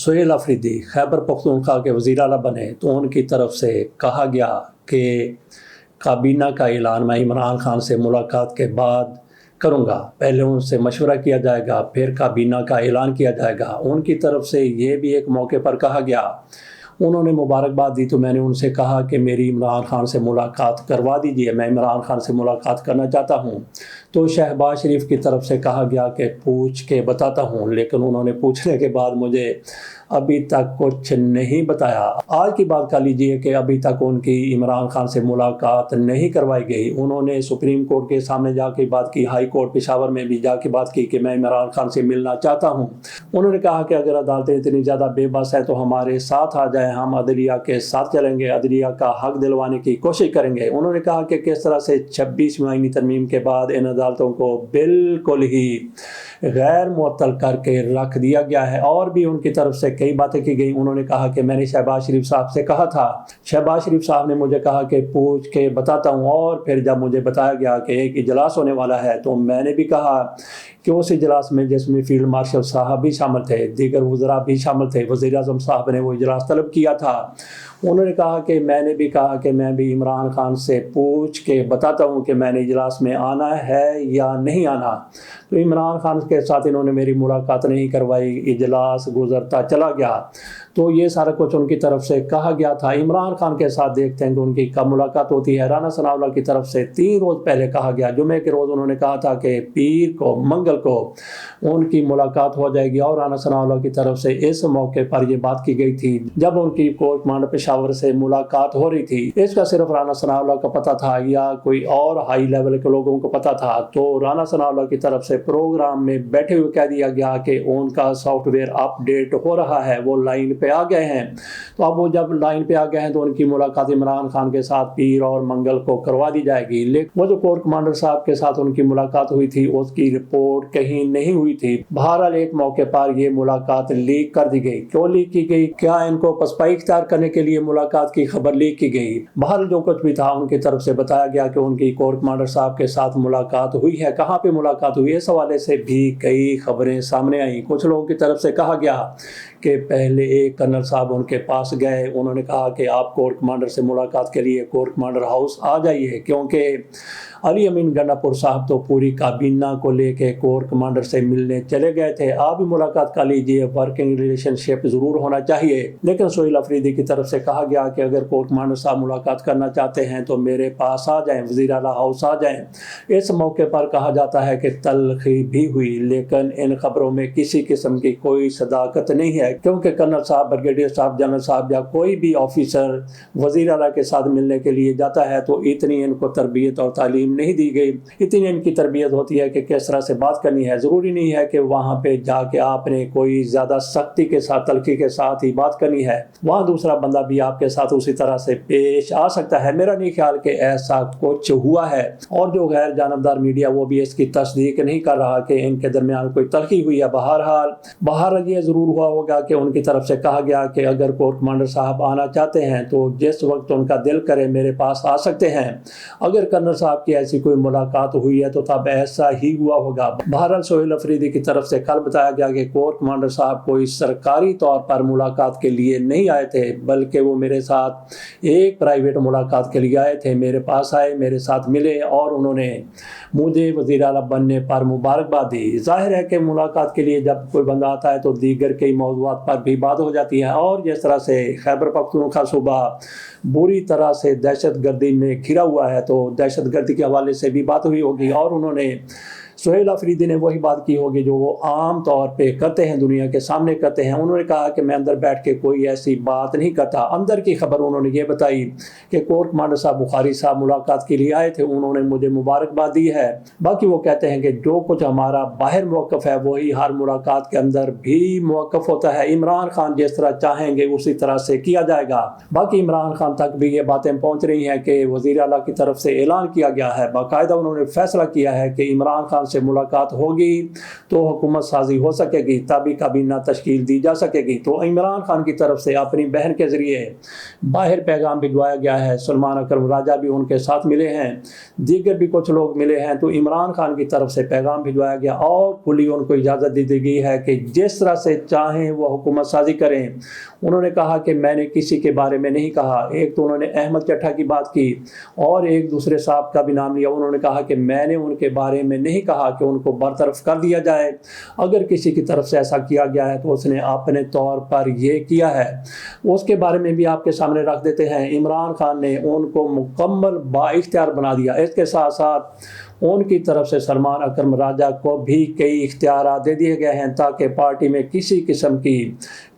سہیل آفریدی خیبر پختونخوا کے وزیر اعلیٰ بنے تو ان کی طرف سے کہا گیا کہ کابینہ کا اعلان میں عمران خان سے ملاقات کے بعد کروں گا، پہلے ان سے مشورہ کیا جائے گا، پھر کابینہ کا اعلان کیا جائے گا۔ ان کی طرف سے یہ بھی ایک موقع پر کہا گیا، انہوں نے مبارکباد دی تو میں نے ان سے کہا کہ میری عمران خان سے ملاقات کروا دیجئے، میں عمران خان سے ملاقات کرنا چاہتا ہوں۔ تو شہباز شریف کی طرف سے کہا گیا کہ پوچھ کے بتاتا ہوں، لیکن انہوں نے پوچھنے کے بعد مجھے ابھی تک کچھ نہیں بتایا۔ آج کی بات کر لیجئے کہ ابھی تک ان کی عمران خان سے ملاقات نہیں کروائی گئی۔ انہوں نے سپریم کورٹ کے سامنے جا کے بات کی، ہائی کورٹ پشاور میں بھی جا کے بات کی کہ میں عمران خان سے ملنا چاہتا ہوں۔ انہوں نے کہا کہ اگر عدالتیں اتنی زیادہ بے بس ہے تو ہمارے ساتھ آ جائیں، ہم عدلیہ کے ساتھ چلیں گے، عدلیہ کا حق دلوانے کی کوشش کریں گے۔ انہوں نے کہا کہ کس طرح سے 26ویں آئینی ترمیم کے بعد ان عدالتوں کو بالکل ہی غیر معطل کر کے رکھ دیا گیا ہے، اور بھی ان کی طرف سے کئی باتیں کی گئی۔ انہوں نے کہا کہ میں نے شہباز شریف صاحب سے کہا تھا، شہباز شریف صاحب نے مجھے کہا کہ پوچھ کے بتاتا ہوں، اور پھر جب مجھے بتایا گیا کہ ایک اجلاس ہونے والا ہے تو میں نے بھی کہا کہ اس اجلاس میں جس میں فیلڈ مارشل صاحب بھی شامل تھے، دیگر وزراء بھی شامل تھے، وزیر اعظم صاحب نے وہ اجلاس طلب کیا تھا۔ انہوں نے کہا کہ میں نے بھی کہا کہ میں بھی عمران خان سے پوچھ کے بتاتا ہوں کہ میں نے اجلاس میں آنا ہے یا نہیں آنا۔ تو عمران خان کے ساتھ انہوں نے میری ملاقات نہیں کروائی، اجلاس گزرتا چلا گیا۔ تو یہ سارا کچھ ان کی طرف سے کہا گیا تھا۔ عمران خان کے ساتھ دیکھتے ہیں کہ ان کی کب ملاقات ہوتی ہے۔ رانا ثناء اللہ کی طرف سے 3 روز پہلے کہا گیا، جمعے کے روز انہوں نے کہا تھا کہ پیر کو منگل کو ان کی ملاقات ہو جائے گی، اور رانا ثناء اللہ کی طرف سے اس موقع پر یہ بات کی گئی تھی جب ان کی کور کمانڈر پشاور سے ملاقات ہو رہی تھی۔ اس کا صرف رانا ثناء اللہ کا پتہ تھا یا کوئی اور ہائی لیول کے لوگوں کو پتہ تھا؟ تو رانا ثناء اللہ کی طرف سے پروگرام میں بیٹھے ہوئے کہہ دیا گیا کہ ان کا سافٹ ویئر اپ ڈیٹ ہو رہا ہے، وہ لائن پہ آ گئے ہیں۔ تو اب وہ جب لائن پہ آ گئے ہیں تو ان کی ملاقات عمران خان کے ساتھ پیر اور منگل کو کروا دی جائے گی۔ لیکن وہ جو کور کمانڈر صاحب کے ساتھ ان کی ملاقات ہوئی تھی اس کی رپورٹ کہیں نہیں ہوئی تھی۔ بہرحال ایک موقع پر یہ ملاقات لیک کر دی گئی۔ کیوں لیک کی گئی؟ کیا ان کو پسپائی اختیار کرنے کے لیے ملاقات کی خبر لیک کی گئی؟ بہرحال جو کچھ بھی تھا ان کی طرف سے بتایا گیا کہ ان کی کور کمانڈر صاحب کے ساتھ ملاقات ہوئی ہے۔ کہاں پہ ملاقات ہوئی؟ اس حوالے سے بھی کئی خبریں سامنے آئیں۔ کچھ لوگوں کی طرف سے کہا گیا کہ پہلے ایک کرنل صاحب ان کے پاس گئے، انہوں نے کہا کہ آپ کور کمانڈر سے ملاقات کے لیے کور کمانڈر ہاؤس آ جائیے، کیونکہ علی امین گنڈا پور صاحب تو پوری کابینہ کو لے کے کور کمانڈر سے ملنے چلے گئے تھے، آپ بھی ملاقات کر لیجئے، ورکنگ ریلیشن شپ ضرور ہونا چاہیے۔ لیکن سہیل آفریدی کی طرف سے کہا گیا کہ اگر کور کمانڈر صاحب ملاقات کرنا چاہتے ہیں تو میرے پاس آ جائیں، وزیر اعلیٰ ہاؤس آ جائیں۔ اس موقع پر کہا جاتا ہے کہ تلخی بھی ہوئی، لیکن ان خبروں میں کسی قسم کی کوئی صداقت نہیں ہے، کیونکہ کرنل صاحب، بریگیڈیئر صاحب، جنرل صاحب یا کوئی بھی آفیسر وزیر اعلیٰ کے ساتھ ملنے کے لیے جاتا ہے تو اتنی ان کو تربیت اور تعلیم نہیں دی گئی۔ اتنی ان کی تربیت ہوتی ہے کہ کس طرح سے بات کرنی ہے۔ ضروری نہیں ہے کہ وہاں پہ جا کے آپ نے کوئی زیادہ سختی کے ساتھ، تلخی کے ساتھ ہی بات کرنی ہے، وہاں دوسرا بندہ بھی آپ کے ساتھ اسی طرح سے پیش آ سکتا ہے۔ میرا نہیں خیال کہ ایسا کچھ ہوا ہے، اور جو غیر جانبدار میڈیا وہ بھی اس کی تصدیق نہیں کر رہا کہ ان کے درمیان کوئی تلخی ہوئی ہے۔ بہرحال یہ ضرور ہوا ہوگا کہ ان کی طرف سے کہا گیا کہ اگر کور کمانڈر صاحب آنا چاہتے ہیں تو جس وقت ان کا دل کرے میرے پاس آ سکتے ہیں۔ اگر کرنل صاحب کی ایسی کوئی ملاقات ہوئی ہے تو تب ایسا ہی ہوا ہوگا۔ بہرحال سہیل آفریدی کی طرف سے کل بتایا گیا کہ کور کمانڈر صاحب کوئی سرکاری طور پر ملاقات کے لیے نہیں آئے تھے، بلکہ وہ میرے ساتھ ایک پرائیویٹ ملاقات کے لیے آئے تھے، میرے پاس آئے، میرے ساتھ ملے اور انہوں نے مجھے وزیر اعلیٰ بننے پر مبارکباد دی۔ ظاہر ہے کہ ملاقات کے لیے جب کوئی بندہ آتا ہے تو دیگر کئی موضوعات پر بھی بات ہو جاتی ہے، اور جس طرح سے خیبر پختونخوا صوبہ بری طرح سے دہشت گردی میں گھرا ہوا ہے تو دہشت گردی کے حوالے سے بھی بات ہوئی ہوگی، اور انہوں نے سہیل آفریدی نے وہی بات کی ہوگی جو وہ عام طور پہ کرتے ہیں، دنیا کے سامنے کرتے ہیں۔ انہوں نے کہا کہ میں اندر بیٹھ کے کوئی ایسی بات نہیں کرتا۔ اندر کی خبر انہوں نے یہ بتائی کہ کور کمانڈر صاحب بخاری صاحب ملاقات کے لیے آئے تھے، انہوں نے مجھے مبارکباد دی ہے۔ باقی وہ کہتے ہیں کہ جو کچھ ہمارا باہر موقف ہے وہی ہر ملاقات کے اندر بھی موقف ہوتا ہے، عمران خان جس طرح چاہیں گے اسی طرح سے کیا جائے گا۔ باقی عمران خان تک بھی یہ باتیں پہنچ رہی ہیں کہ وزیر اعلیٰ کی طرف سے اعلان کیا گیا ہے، باقاعدہ انہوں نے فیصلہ کیا ہے کہ عمران خان سے ملاقات ہوگی تو حکومت سازی ہو سکے گی، تبھی کابینہ تشکیل دی جا سکے گی۔ تو عمران خان کی طرف سے اپنی بہن کے ذریعے باہر پیغام بھجوایا گیا ہے، سلمان اکرم راجہ بھی ان کے ساتھ ملے ہیں، دیگر بھی کچھ لوگ ملے ہیں، تو عمران خان کی طرف سے پیغام بھجوایا گیا اور کھلی ان کو اجازت دی گئی ہے کہ جس طرح سے چاہیں وہ حکومت سازی کریں۔ انہوں نے کہا کہ میں نے کسی کے بارے میں نہیں کہا، ایک تو انہوں نے احمد چٹھا کی بات کی اور ایک دوسرے صاحب کا بھی نام لیا، انہوں نے کہا کہ میں نے ان کے بارے میں نہیں کہا کہ ان کو برطرف کر دیا جائے، اگر کسی کی طرف سے ایسا کیا گیا ہے تو اس نے اپنے طور پر یہ کیا ہے۔ اس کے بارے میں بھی آپ کے سامنے رکھ دیتے ہیں۔ عمران خان نے ان کو مکمل بااختیار بنا دیا، اس کے ساتھ ساتھ ان کی طرف سے سلمان اکرم راجہ کو بھی کئی اختیارات دے دیے گئے ہیں تاکہ پارٹی میں کسی قسم کی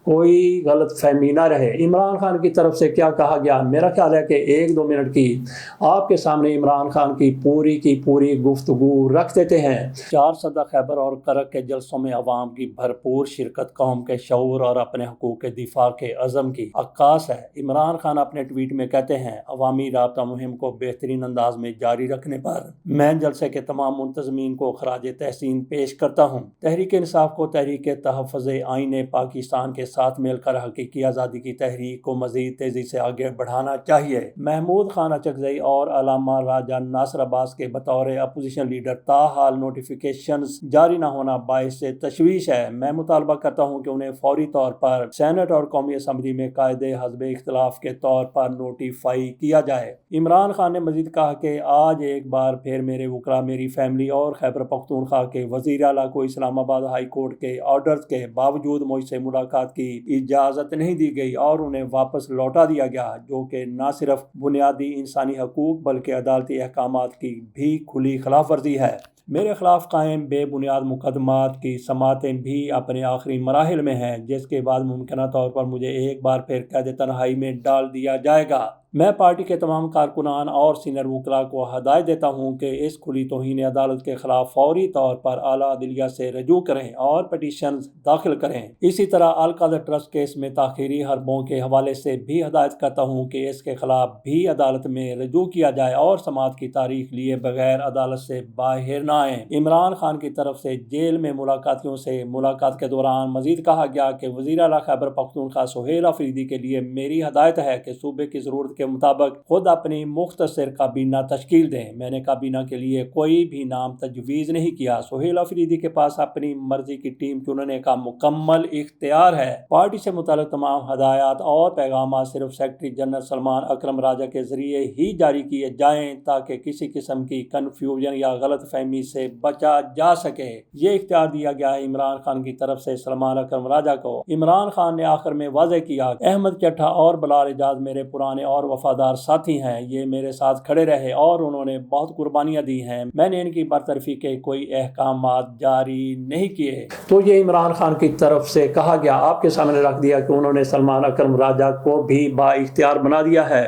کوئی غلط فہمی نہ رہے۔ عمران خان کی طرف سے کیا کہا گیا، میرا خیال ہے کہ 1-2 منٹ کی آپ کے سامنے عمران خان کی پوری گفتگو رکھ دیتے ہیں۔ 4 سدہ خیبر اور کرک کے جلسوں میں عوام کی بھرپور شرکت قوم کے شعور اور اپنے حقوق کے دفاع کے عزم کی عکاس ہے۔ عمران خان اپنے ٹویٹ میں کہتے ہیں، عوامی رابطہ مہم کو بہترین انداز میں جاری رکھنے پر میں جلسے کے تمام منتظمین کو خراج تحسین پیش کرتا ہوں۔ تحریک انصاف کو تحریک تحفظ آئین پاکستان کے ساتھ مل کر حقیقی آزادی کی تحریک کو مزید تیزی سے آگے بڑھانا چاہیے۔ محمود خان اچکزئی اور علامہ راجہ ناصر عباس کے بطور اپوزیشن لیڈر تاحال نوٹیفیکیشنز جاری نہ ہونا باعث تشویش ہے۔ میں مطالبہ کرتا ہوں کہ انہیں فوری طور پر سینٹ اور قومی اسمبلی میں قائد حزب اختلاف کے طور پر نوٹیفائی کیا جائے۔ عمران خان نے مزید کہا کہ آج ایک بار پھر میرے وکلاء، میری فیملی اور خیبر پختونخوا کے وزیر اعلیٰ کو اسلام آباد ہائی کورٹ کے آرڈرز کے باوجود مجھ سے ملاقات کی اجازت نہیں دی گئی اور انہیں واپس لوٹا دیا گیا، جو کہ نہ صرف بنیادی انسانی حقوق بلکہ عدالتی احکامات کی بھی کھلی خلاف ورزی ہے۔ میرے خلاف قائم بے بنیاد مقدمات کی سماعتیں بھی اپنے آخری مراحل میں ہیں، جس کے بعد ممکنہ طور پر مجھے ایک بار پھر قید تنہائی میں ڈال دیا جائے گا۔ میں پارٹی کے تمام کارکنان اور سینئر وکلاء کو ہدایت دیتا ہوں کہ اس کھلی توہین عدالت کے خلاف فوری طور پر اعلیٰ عدلیہ سے رجوع کریں اور پٹیشنز داخل کریں۔ اسی طرح القادر ٹرسٹ کیس میں تاخیری حربوں کے حوالے سے بھی ہدایت کرتا ہوں کہ اس کے خلاف بھی عدالت میں رجوع کیا جائے اور سماعت کی تاریخ لیے بغیر عدالت سے باہر نہ آئیں۔ عمران خان کی طرف سے جیل میں ملاقاتیوں سے ملاقات کے دوران مزید کہا گیا کہ وزیر اعلیٰ خیبر پختونخوا سہیل آفریدی کے لیے میری ہدایت ہے کہ صوبے کی ضرورت کے مطابق خود اپنی مختصر کابینہ تشکیل دیں۔ میں نے کابینہ کے لیے کوئی بھی نام تجویز نہیں کیا۔ سہیل آفریدی کے پاس اپنی مرضی کی ٹیم چننے کا مکمل اختیار ہے۔ پارٹی سے متعلق تمام ہدایات اور پیغامات صرف سیکرٹری جنرل سلمان اکرم راجہ کے ذریعے ہی جاری کیے جائیں تاکہ کسی قسم کی کنفیوژن یا غلط فہمی سے بچا جا سکے۔ یہ اختیار دیا گیا ہے عمران خان کی طرف سے سلمان اکرم راجہ کو۔ عمران خان نے آخر میں واضح کیا، احمد چٹھا اور بلال اعجاز میرے پرانے اور وفادار ساتھی ہیں، یہ میرے ساتھ کھڑے رہے اور انہوں نے بہت قربانیاں دی ہیں، میں نے ان کی برطرفی کے کوئی احکامات جاری نہیں کیے۔ تو یہ عمران خان کی طرف سے کہا گیا، آپ کے سامنے رکھ دیا کہ انہوں نے سلمان اکرم راجہ کو بھی با اختیار بنا دیا ہے۔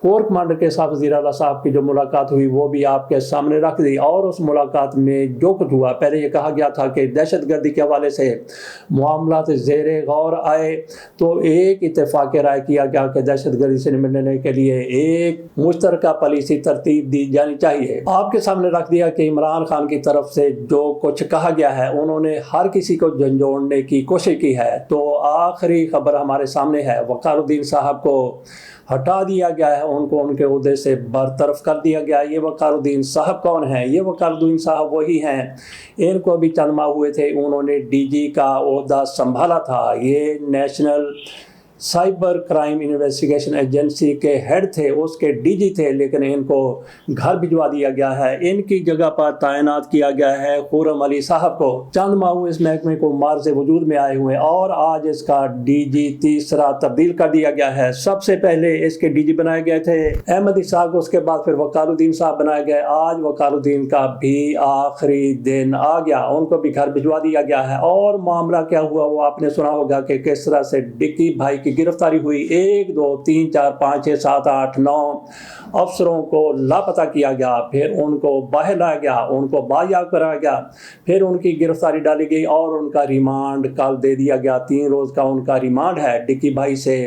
کور کمانڈر کے ساتھ وزیر اعلیٰ صاحب کی جو ملاقات ہوئی وہ بھی آپ کے سامنے رکھ دی، اور اس ملاقات میں جو کچھ ہوا، پہلے یہ کہا گیا تھا کہ دہشت گردی کے حوالے سے معاملات زیر غور آئے تو ایک اتفاق رائے کیا گیا کہ دہشت گردی سے نمٹنے کے لیے ایک مشترکہ پالیسی ترتیب دی جانی چاہیے۔ آپ کے سامنے رکھ دیا کہ عمران خان کی طرف سے جو کچھ کہا گیا ہے انہوں نے ہر کسی کو جھنجھوڑنے کی کوشش کی ہے۔ تو آخری خبر ہمارے سامنے ہے، وقار الدین صاحب کو ہٹا دیا گیا ہے، ان کو ان کے عہدے سے برطرف کر دیا گیا۔ یہ وقار الدین صاحب کون ہیں؟ یہ وقار الدین صاحب وہی ہیں، ان کو بھی چند ماہ ہوئے تھے انہوں نے ڈی جی کا عہدہ سنبھالا تھا۔ یہ national cyber crime investigation agency کے ہیڈ تھے، اس کے ڈی جی تھے، لیکن ان کو گھر بھجوا دیا گیا ہے۔ ان کی جگہ پر تعینات کیا گیا ہے خرم علی صاحب کو۔ چند ماہ اس محکمے کو مارز وجود میں آئے ہوئے اور آج اس کا ڈی جی تیسرا تبدیل کر دیا گیا ہے۔ سب سے پہلے اس کے ڈی جی بنائے گئے تھے احمد اسحاق، اس کے بعد پھر وقار الدین صاحب بنائے گئے۔ آج وقار الدین کا بھی آخری دن آ گیا، ان کو بھی گھر بھجوا دیا گیا ہے۔ اور معاملہ کیا ہوا وہ آپ نے سنا ہوگا کہ کس طرح سے ڈکی بھائی کی گرفتاری ہوئی۔ 1 2 3 4 5 6 7 8 9 افسروں کو لاپتہ کیا گیا، پھر ان کو باہر لایا گیا، ان کو بازیاب کرایا گیا، پھر ان کی گرفتاری ڈالی گئی اور ان کا ریمانڈ کل دے دیا گیا۔ 3 روز کا ان کا ریمانڈ ہے۔ ڈکی بھائی سے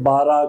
12